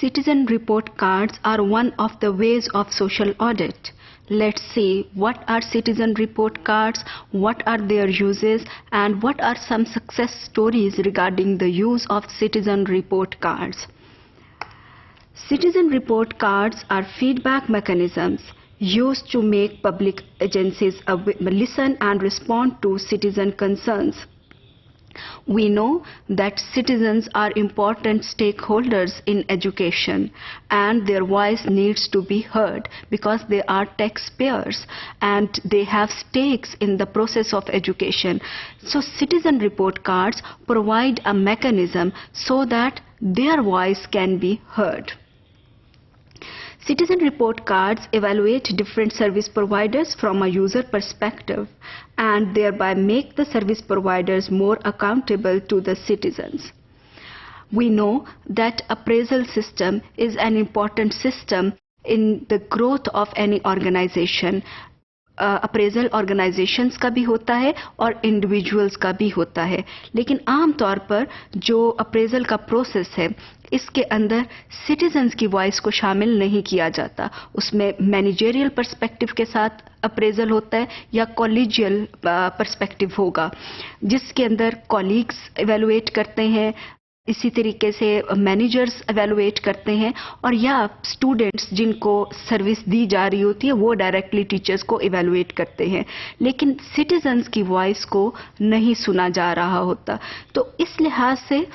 Citizen report cards are one of the ways of social audit. Let's see what are citizen report cards, what are their uses, and what are some success stories regarding the use of citizen report cards. Citizen report cards are feedback mechanisms used to make public agencies listen and respond to citizen concerns. We know that citizens are important stakeholders in education and their voice needs to be heard because they are taxpayers and they have stakes in the process of education. So citizen report cards provide a mechanism so that their voice can be heard. Citizen report cards evaluate different service providers from a user perspective and thereby make the service providers more accountable to the citizens. We know that appraisal system is an important system in the growth of any organization. Appraisal organisations का भी होता है और individuals का भी होता है, लेकिन आमतौर पर जो अप्रेजल का प्रोसेस है इसके अंदर सिटीजन्स की वॉइस को शामिल नहीं किया जाता. उसमें मैनेजरियल पर्सपेक्टिव के साथ अप्रेजल होता है या कॉलेजियल पर्सपेक्टिव होगा जिसके अंदर कॉलीग्स इवेलुएट करते हैं, इसी तरीके से मैनेजर्स एवेलुएट करते हैं और या स्टूडेंट्स जिनको सर्विस दी जा रही होती है वो डायरेक्टली टीचर्स को एवेलुएट करते हैं, लेकिन सिटीजन्स की वॉइस को नहीं सुना जा रहा होता. तो इस लिहाज से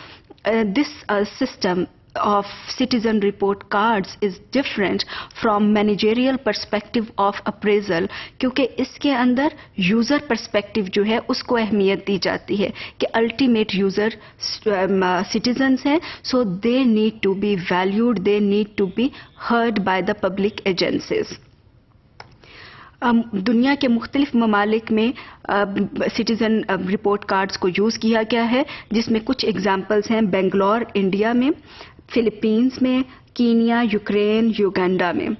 this system of citizen report cards is different from managerial perspective of appraisal क्योंकि इसके अंदर यूज़र पर्सपेक्टिव जो है उसको अहमियत दी जाती है कि अल्टीमेट यूज़र सिटीजन्स हैं, so they need to be valued, they need to be heard by the public agencies. दुनिया के मुख्तलिफ ममालिक में सिटीज़न रिपोर्ट कार्ड्स को यूज़ किया गया है जिसमें कुछ एग्जाम्पल्स हैं बेंगलोर इंडिया में, फिलीपींस में, कीनिया, यूक्रेन, युगांडा में.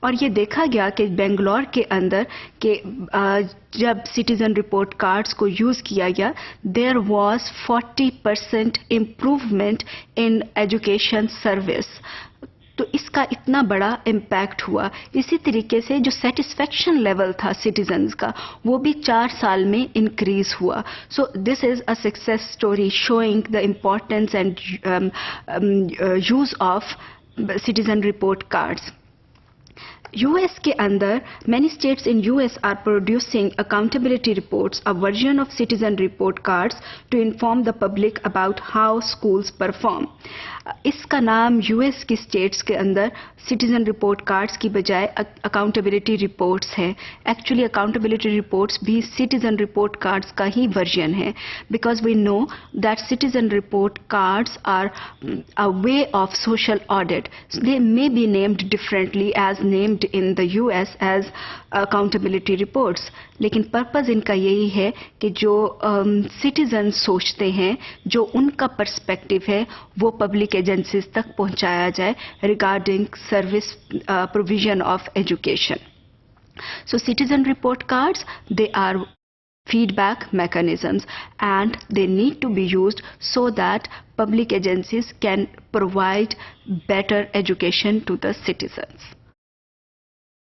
और ये देखा गया कि बेंगलोर के अंदर के जब सिटीज़न रिपोर्ट कार्ड्स को यूज़ किया गया there was 40% improvement in education service. तो इसका इतना बड़ा इम्पैक्ट हुआ. इसी तरीके से जो सेटिस्फेक्शन लेवल था सिटीजन्स का वो भी 4 साल में इंक्रीज हुआ. So this is a success story showing the importance and use of citizen report cards. US के अंदर many states in US are producing accountability reports, a version of citizen report cards to inform the public about how schools perform. इसका नाम US की states के अंदर citizen report cards की बजाय accountability reports है. एक्चुअली अकाउंटेबिलिटी रिपोर्ट्स भी citizen report cards का ही वर्जन है because we know that citizen report cards are a way of social audit. They may be named differently as named in the US as accountability reports, लेकिन purpose इनका यही है कि जो citizen सोचते हैं, जो उनका पर्सपेक्टिव है वो पब्लिक एजेंसीज तक पहुंचाया जाए regarding service provision of education. So citizen report cards, they are feedback mechanisms and they need to be used so that public agencies can provide better education to the citizens.